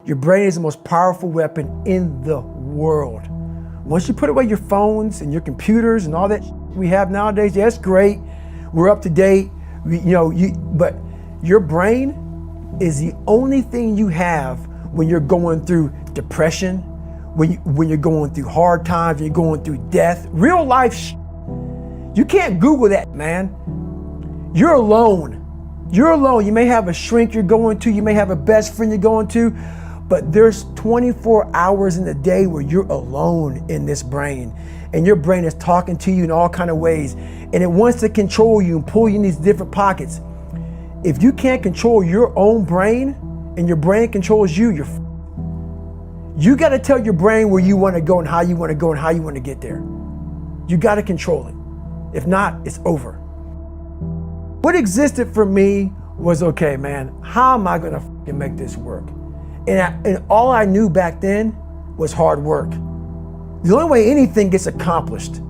Your brain is the most powerful weapon in the world. Once you put away your phones and your computers and all that we have nowadays, yeah, it's great. We're up to date. But your brain is the only thing you have when you're going through depression, when you're going through hard times, when you're going through death, real life. You can't Google that, man. You're alone. You're alone. You may have a shrink you're going to, you may have a best friend you're going to, but there's 24 hours in the day where you're alone in this brain, and your brain is talking to you in all kinds of ways, and it wants to control you and pull you in these different pockets. If you can't control your own brain and your brain controls you, you got to tell your brain where you want to go and how you want to go and how you want to get there. You got to control it. If not, it's over. What existed for me was, okay, man, how am I going to make this work? And all I knew back then was hard work. The only way anything gets accomplished.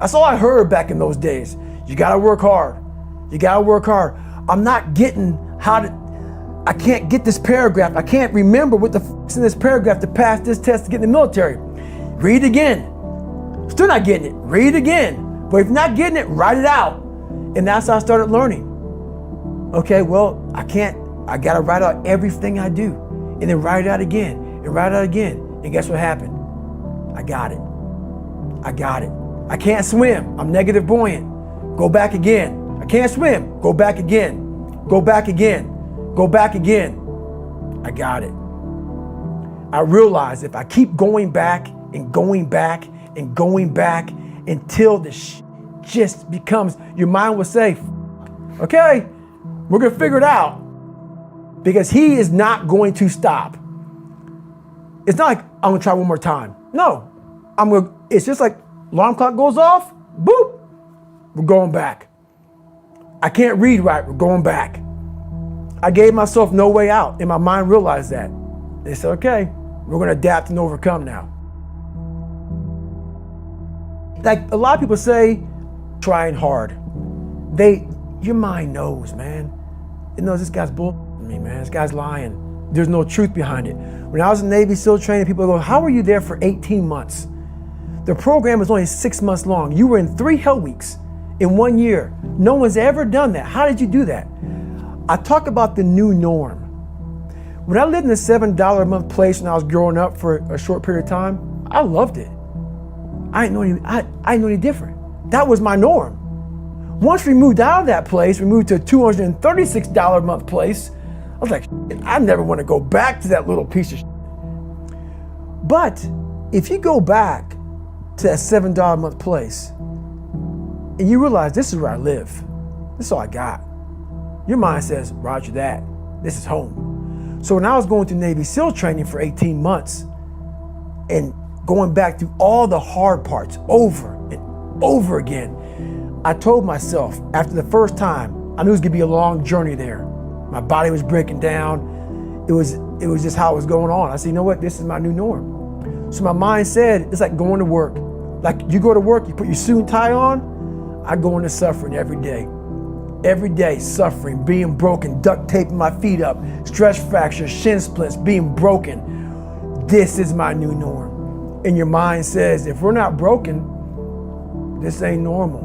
That's all I heard back in those days. You gotta work hard. You gotta work hard. I'm not getting I can't get this paragraph. I can't remember what the is in this paragraph to pass this test to get in the military. Read it again. Still not getting it. Read it again. But if you're not getting it, write it out. And that's how I started learning. Okay, well, I gotta write out everything I do. And then write it out again, and write it out again. And guess what happened? I got it. I can't swim. I'm negative buoyant. Go back again. I can't swim. Go back again. Go back again. Go back again. I got it. I realized if I keep going back and going back and going back until the just becomes, your mind will say, okay, we're gonna figure it out. Because he is not going to stop. It's not like I'm gonna try one more time. No, it's just like alarm clock goes off, boop, we're going back. I can't read right, we're going back. I gave myself no way out, and my mind realized that. They said, okay, we're gonna adapt and overcome now. Like a lot of people say, trying hard. Your mind knows, man. It knows this guy's bull. Me, man, this guy's lying. There's no truth behind it. When I was in Navy SEAL training, people go, how were you there for 18 months? The program was only 6 months long. You were in 3 hell weeks in 1 year. No one's ever done that. How did you do that? I talk about the new norm. When I lived in a $7 a month place when I was growing up for a short period of time, I loved it. I didn't know any different. That was my norm. Once we moved out of that place, we moved to a $236 a month place. I was like, I never want to go back to that little piece of shit. But if you go back to that $7 a month place and you realize this is where I live, this is all I got, your mind says, roger that, this is home. So when I was going through Navy SEAL training for 18 months and going back through all the hard parts over and over again, I told myself after the first time, I knew it was gonna be a long journey there. My body was breaking down. It was just how it was going on. I said, you know what? This is my new norm. So my mind said, it's like going to work. Like you go to work, you put your suit and tie on. I go into suffering every day. Every day, suffering, being broken, duct taping my feet up, stress fractures, shin splints, being broken. This is my new norm. And your mind says, if we're not broken, this ain't normal.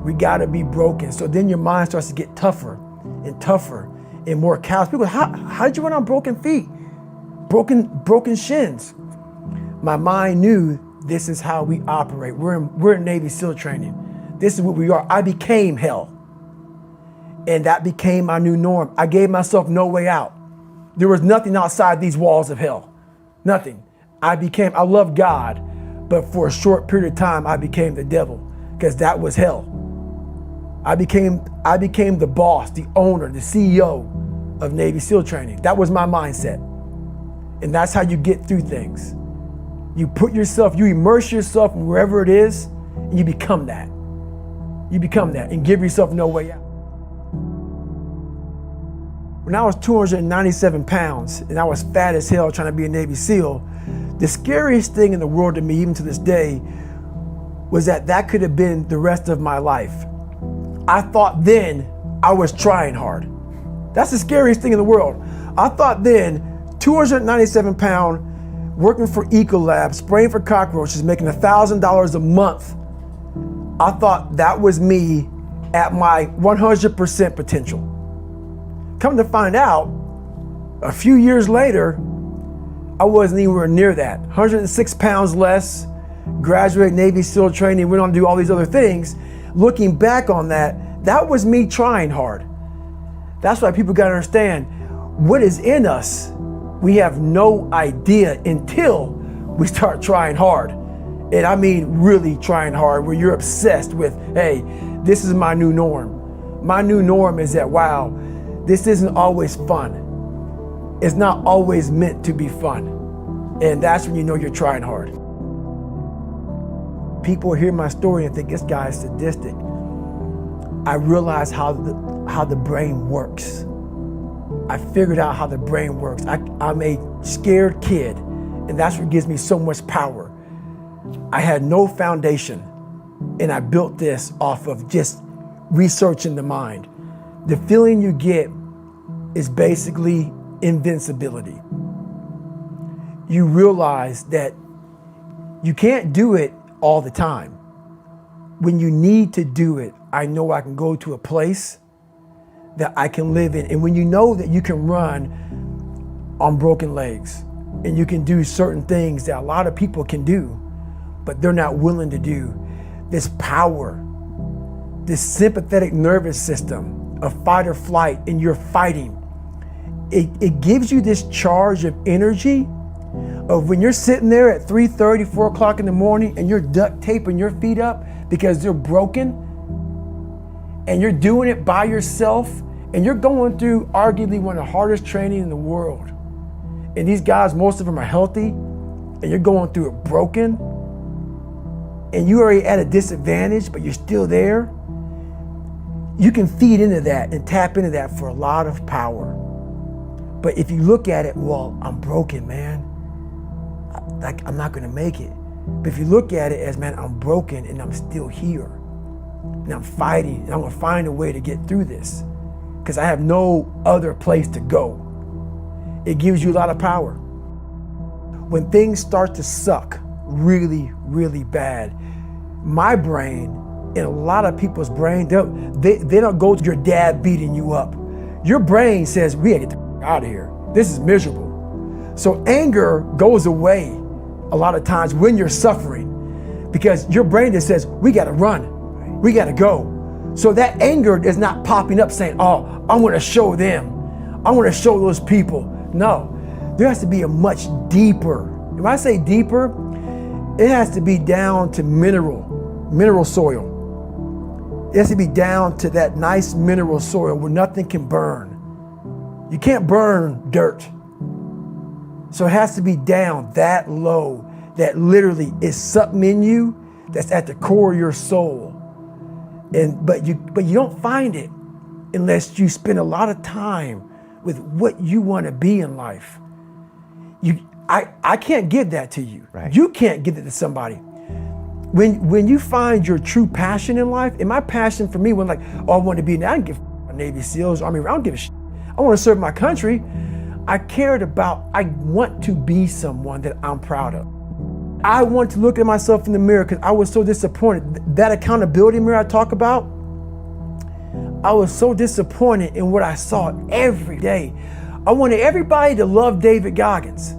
We gotta be broken. So then your mind starts to get tougher and tougher and more callous. People go, how did you run on broken feet? Broken shins. My mind knew this is how we operate. We're in Navy SEAL training. This is what we are. I became hell. And that became my new norm. I gave myself no way out. There was nothing outside these walls of hell. Nothing. I loved God, but for a short period of time, I became the devil because that was hell. I became the boss, the owner, the CEO of Navy SEAL training. That was my mindset. And that's how you get through things. You immerse yourself in wherever it is, and you become that. You become that and give yourself no way out. When I was 297 pounds and I was fat as hell trying to be a Navy SEAL, the scariest thing in the world to me, even to this day, was that could have been the rest of my life. I thought then I was trying hard. That's the scariest thing in the world. I thought then 297 pound, working for Ecolab, spraying for cockroaches, making $1,000 a month. I thought that was me at my 100% potential. Come to find out, a few years later, I wasn't anywhere near that. 106 pounds less, graduated Navy SEAL training, went on to do all these other things. Looking back on that, that was me trying hard. That's why people gotta understand, what is in us, we have no idea until we start trying hard. And I mean really trying hard, where you're obsessed with, hey, this is my new norm. My new norm is that, wow, this isn't always fun. It's not always meant to be fun. And that's when you know you're trying hard. People hear my story and think this guy is sadistic. I realized how the brain works. I figured out how the brain works. I'm a scared kid, and that's what gives me so much power. I had no foundation, and I built this off of just researching the mind. The feeling you get is basically invincibility. You realize that you can't do it all the time. When you need to do it, I know I can go to a place that I can live in. And when you know that you can run on broken legs and you can do certain things that a lot of people can do, but they're not willing to do, this power, this sympathetic nervous system of fight or flight, and you're fighting, it gives you this charge of energy of when you're sitting there at 3:30, 4 o'clock in the morning and you're duct taping your feet up because they're broken, and you're doing it by yourself, and you're going through arguably one of the hardest training in the world. And these guys, most of them are healthy, and you're going through it broken, and you're already at a disadvantage, but you're still there. You can feed into that and tap into that for a lot of power. But if you look at it, well, I'm broken, man. I'm not gonna make it. But if you look at it as, man, I'm broken and I'm still here, and I'm fighting, and I'm gonna find a way to get through this because I have no other place to go. It gives you a lot of power. When things start to suck really, really bad, my brain and a lot of people's brain, they don't go to your dad beating you up. Your brain says, we gotta get the out of here. This is miserable. So anger goes away a lot of times when you're suffering, because your brain just says, we gotta run, we gotta go. So that anger is not popping up saying, oh, I wanna show them, I wanna show those people. No, there has to be a much deeper, when I say deeper, it has to be down to mineral soil. It has to be down to that nice mineral soil where nothing can burn. You can't burn dirt. So it has to be down that low, that literally is something in you that's at the core of your soul. But you don't find it unless you spend a lot of time with what you want to be in life. I can't give that to you. Right. You can't give it to somebody. When you find your true passion in life, and my passion for me wasn't like, oh, I want to be, I don't give a Navy SEALs, Army, I don't give a shit. I want to serve my country. I want to be someone that I'm proud of. I want to look at myself in the mirror because I was so disappointed. That accountability mirror I talk about, I was so disappointed in what I saw every day. I wanted everybody to love David Goggins.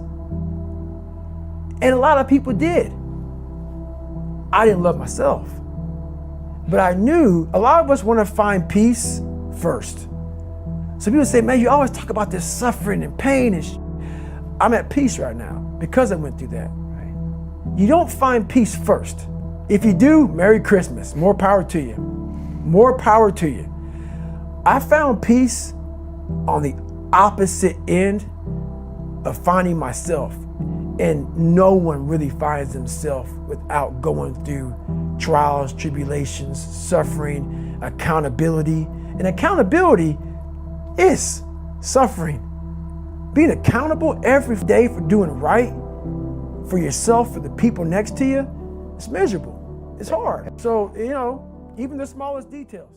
And a lot of people did. I didn't love myself. But I knew a lot of us want to find peace first. So people say, man, you always talk about this suffering and pain and I'm at peace right now because I went through that. Right? You don't find peace first. If you do, Merry Christmas. More power to you. More power to you. I found peace on the opposite end of finding myself. And no one really finds themselves without going through trials, tribulations, suffering, accountability. And accountability is suffering. Being accountable every day for doing right for yourself, for the people next to you, it's miserable. It's hard. So, even the smallest details.